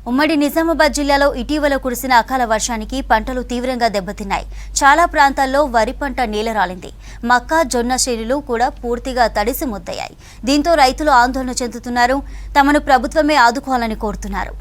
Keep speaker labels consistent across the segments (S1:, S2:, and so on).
S1: ఉమ్మడి నిజామాబాద్ జిల్లాలో ఇటీవల కురిసిన అకాల వర్షానికి పంటలు తీవ్రంగా దెబ్బతిన్నాయి. చాలా ప్రాంతాల్లో వరి పంట నేలరాలింది. మక్క, జొన్న చేనులు కూడా పూర్తిగా తడిసి ముద్దయ్యాయి. దీంతో రైతులు ఆందోళన చెందుతున్నారు. తమను ప్రభుత్వమే ఆదుకోవాలని కోరుతున్నారు.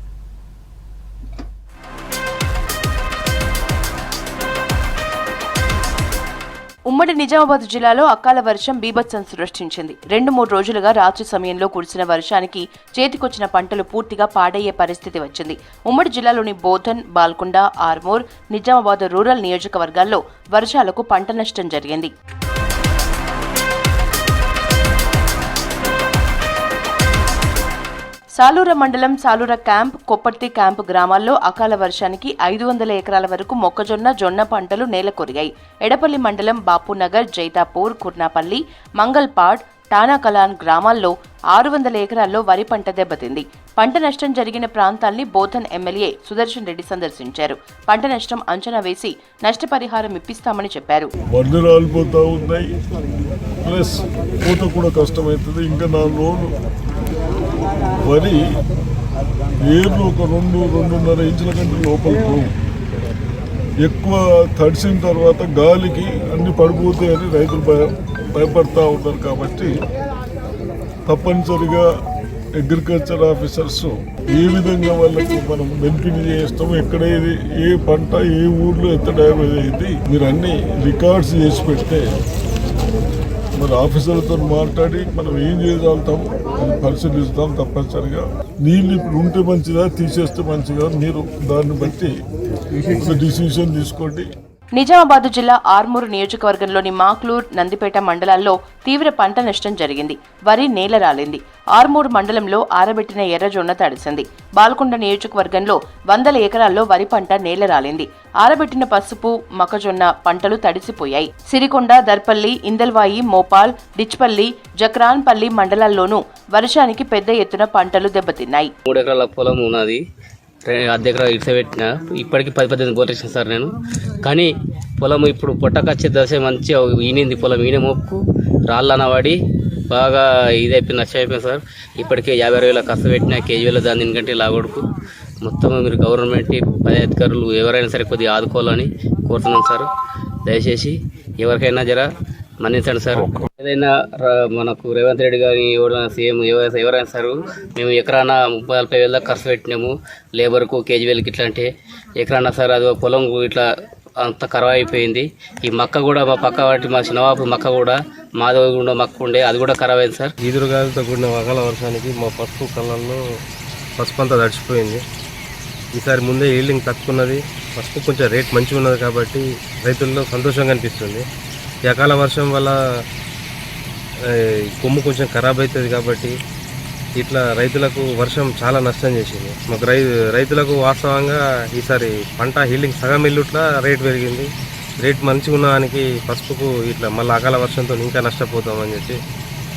S2: ఉమ్మడి నిజామాబాద్ జిల్లాలో అకాల వర్షం బీభత్సం సృష్టించింది. 2-3 రోజులుగా రాత్రి సమయంలో కురిసిన వర్షానికి చేతికొచ్చిన పంటలు పూర్తిగా పాడయ్యే పరిస్థితి వచ్చింది. ఉమ్మడి జిల్లాలోని బోధన్, బాల్కొండ, ఆర్మూర్, నిజామాబాద్ రూరల్ నియోజకవర్గాల్లో వర్షాలకు పంట నష్టం జరిగింది. సాలూర మండలం సాలూర క్యాంప్, కొప్పర్తి క్యాంప్ గ్రామాల్లో అకాల వర్షానికి 500 ఎకరాల వరకు మొక్కజొన్న, జొన్న పంటలు నేలకొరిగాయి. ఎడపల్లి మండలం బాపునగర్, జైతాపూర్, కుర్నాపల్లి, మంగల్పాడ్, టానాకలాన్ గ్రామాల్లో 600 ఎకరాల్లో వరి పంట దెబ్బతింది. పంట నష్టం జరిగిన ప్రాంతాల్ని బోధన్ ఎమ్మెల్యే సుదర్శన్ రెడ్డి సందర్శించారు. పంట నష్టం అంచనా వేసి నష్టపరిహారం ఇప్పిస్తామని చెప్పారు.
S3: వరి ఏర్లు ఒక 2-2.5 ఇంచుల కంటే లోపలికి ఎక్కువ తడిసిన తర్వాత గాలికి అన్ని పడిపోతాయని రైతులు భయపడతా ఉన్నారు. కాబట్టి తప్పనిసరిగా అగ్రికల్చర్ ఆఫీసర్స్ ఏ విధంగా వాళ్ళకు మనం బెనిఫిట్ చేస్తాము, ఎక్కడ ఏ పంట ఏ ఊర్లో ఎంత డ్యామేజ్ అయింది మీరు అన్ని రికార్డ్స్ చేసి పెడితే మరి ఆఫీసర్లతో మాట్లాడి మనం ఏం చేయగలుగుతాము అని పరిశీలిస్తాం. తప్పనిసరిగా నీళ్ళు ఇప్పుడు ఉంటే మంచిదా, తీసేస్తే మంచిదా, మీరు దాన్ని బట్టి డిసిషన్ తీసుకోండి.
S2: నిజామాబాద్ జిల్లా ఆర్మూరు నియోజకవర్గంలోని మాక్లూర్, నందిపేట మండలాల్లో తీవ్ర పంట నష్టం జరిగింది. వరి నేల రాలింది. ఆర్మూరు మండలంలో ఆరబెట్టిన ఎర్రజొన్న తడిసింది. బాల్కొండ నియోజకవర్గంలో 100 ఎకరాల్లో వరి పంట నేల రాలింది. ఆరబెట్టిన పసుపు, మొక్కజొన్న పంటలు తడిసిపోయాయి. సిరికొండ, దర్పల్లి, ఇందల్వాయి, మోపాల్, డిచ్పల్లి, జక్రాన్పల్లి మండలాల్లోనూ వర్షానికి పెద్ద ఎత్తున పంటలు దెబ్బతిన్నాయి.
S4: 3 ఎకరాల పొలం ఉన్నది. 10 ఎకరాలు ఇటు పెట్టిన ఇప్పటికి 10-18 బోరేసిన సార్ నేను. కానీ పొలం ఇప్పుడు పొట్టకచ్చే దశ మంచిగా ఈనింది. పొలం ఈనే మోపుకు రాళ్ళన వాడి బాగా ఇదైపోయింది, నష్టమైపోయింది సార్. ఇప్పటికే 50-60 వేల కష్టపెట్టిన కేజీవేల దాని కంటే లాగొడుకు మొత్తం మీరు గవర్నమెంట్ పై అధికారులు ఎవరైనా సరే కొద్దిగా ఆదుకోవాలని కోరుతున్నాం సార్. దయచేసి ఎవరికైనా జర మన్నించండి సార్. ఏదైనా మనకు రేవంత్ రెడ్డి గారి ఎవరైనా సీఎం ఎవరైనా సార్ మేము ఎకరానా 30-40 వేల ఖర్చు పెట్టినాము లేబర్కు, కేజీవేలకి ఇట్లా అంటే ఎకరానా సార్ అది పొలం ఇట్లా అంత ఖరాబ్ అయిపోయింది. ఈ మక్క కూడా మా పక్క వాటి మా చిన్నవాపు మక్క కూడా మాధవగుండ మక్క ఉండే అది కూడా ఖరాబ్ అయింది సార్.
S5: ఈదురుగాలితో కూడిన అకాల వర్షానికి మా పసుపు కళ్ళల్లో పసుపు అంతా తడిచిపోయింది. ఈసారి ముందే ఈల్డింగ్ తక్కున్నది, పసుపు కొంచెం రేట్ మంచిగా ఉన్నది కాబట్టి రైతుల్లో సంతోషంగా అనిపిస్తుంది. ఈ అకాల వర్షం వల్ల కొమ్ము కొంచెం ఖరాబ్ అవుతుంది కాబట్టి ఇట్లా రైతులకు వర్షం చాలా నష్టం చేసింది. మాకు రైతులకు వాస్తవంగా ఈసారి పంట హీల్డింగ్ సగం ఇల్లుట్లా రేట్ పెరిగింది. రేట్ మంచిగా ఉన్నదానికి పసుపుకు ఇట్లా మళ్ళీ అకాల వర్షంతో ఇంకా నష్టపోతామని చెప్పి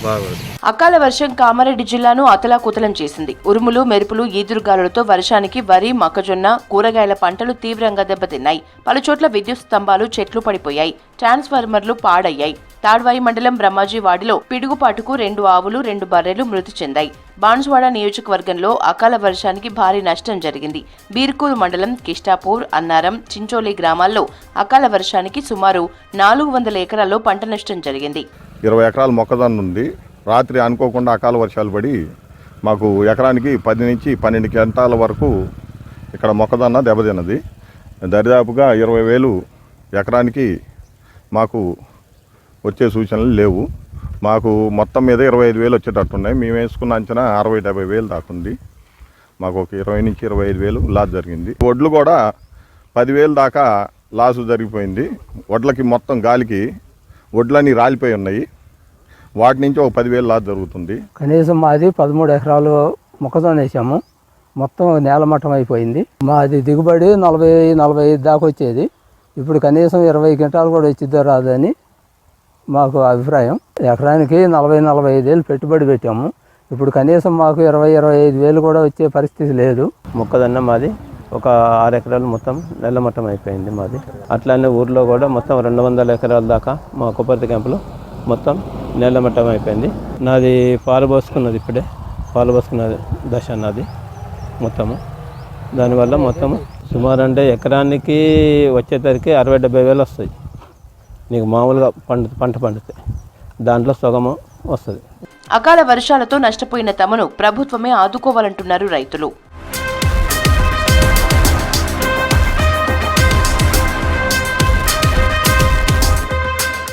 S5: బాగుంది.
S2: అకాల వర్షం కామారెడ్డి జిల్లాను అతలాకుతలం చేసింది. ఉరుములు, మెరుపులు, ఈదురుగాలులతో వర్షానికి వరి, మొక్కజొన్న, కూరగాయల పంటలు తీవ్రంగా దెబ్బతిన్నాయి. పలుచోట్ల విద్యుత్ స్తంభాలు, చెట్లు పడిపోయాయి. ట్రాన్స్ఫార్మర్లు పాడయ్యాయి. తాడ్వాయి మండలం బ్రహ్మాజీ వాడిలో పిడుగుపాటుకు 2 ఆవులు, 2 బర్రెలు మృతి చెందాయి. బాన్సువాడ నియోజకవర్గంలో అకాల వర్షానికి భారీ నష్టం జరిగింది. బీర్కూరు మండలం కిష్టాపూర్, అన్నారం, చించోలి గ్రామాల్లో అకాల వర్షానికి సుమారు 400 ఎకరాల్లో పంట నష్టం జరిగింది.
S6: 20 ఎకరాల మొక్కజొన్న ఉంది. రాత్రి అనుకోకుండా అకాల వర్షాలు పడి మాకు ఎకరానికి 10 నుంచి 12 క్వింటాల వరకు ఇక్కడ మొక్కజొన్న దెబ్బతిన్నది. దరిదాపుగా 20,000 ఎకరానికి మాకు వచ్చే సూచనలు లేవు. మాకు మొత్తం మీద 25,000 వచ్చేటట్టున్నాయి. మేము వేసుకున్న అంచనా 60-70 వేలు దాకుంది. మాకు ఒక 20 నుంచి 25,000 లాస్ జరిగింది. వడ్లు కూడా 10,000 దాకా లాసు జరిగిపోయింది. వడ్లకి మొత్తం గాలికి వడ్లన్నీ రాలిపోయి ఉన్నాయి. వాటి నుంచి ఒక 10,000 లాస్ జరుగుతుంది.
S7: కనీసం మాది 13 ఎకరాలు మొక్కజొన్న వేసాము. మొత్తం నేలమట్టం అయిపోయింది. మాది దిగుబడి 40-45 దాకా వచ్చేది. ఇప్పుడు కనీసం 20 క్వింటాలు కూడా వచ్చిద్దో రాదని మాకు అభిప్రాయం. ఎకరానికి 40-45 వేలు పెట్టుబడి పెట్టాము. ఇప్పుడు కనీసం మాకు 20-25 వేలు కూడా వచ్చే పరిస్థితి లేదు.
S5: మొక్కజొన్న మాది ఒక 6 ఎకరాలు మొత్తం నెల్లమట్టం అయిపోయింది మాది. అట్లానే ఊర్లో కూడా మొత్తం 200 ఎకరాల దాకా మా కొప్పర్తి క్యాంపులో మొత్తం నెల్లమట్టం అయిపోయింది. నాది పాలు పోసుకున్నది, ఇప్పుడే పాలు పోసుకున్న దశ నాది మొత్తము.
S8: దానివల్ల మొత్తం సుమారు అంటే ఎకరానికి వచ్చేసరికి 60-70 వేలు వస్తాయి. నీకు మామూలుగా పంట పండితే దాంట్లో సగము వస్తుంది.
S2: అకాల వర్షాలతో నష్టపోయిన తమను ప్రభుత్వమే ఆదుకోవాలంటున్నారు రైతులు.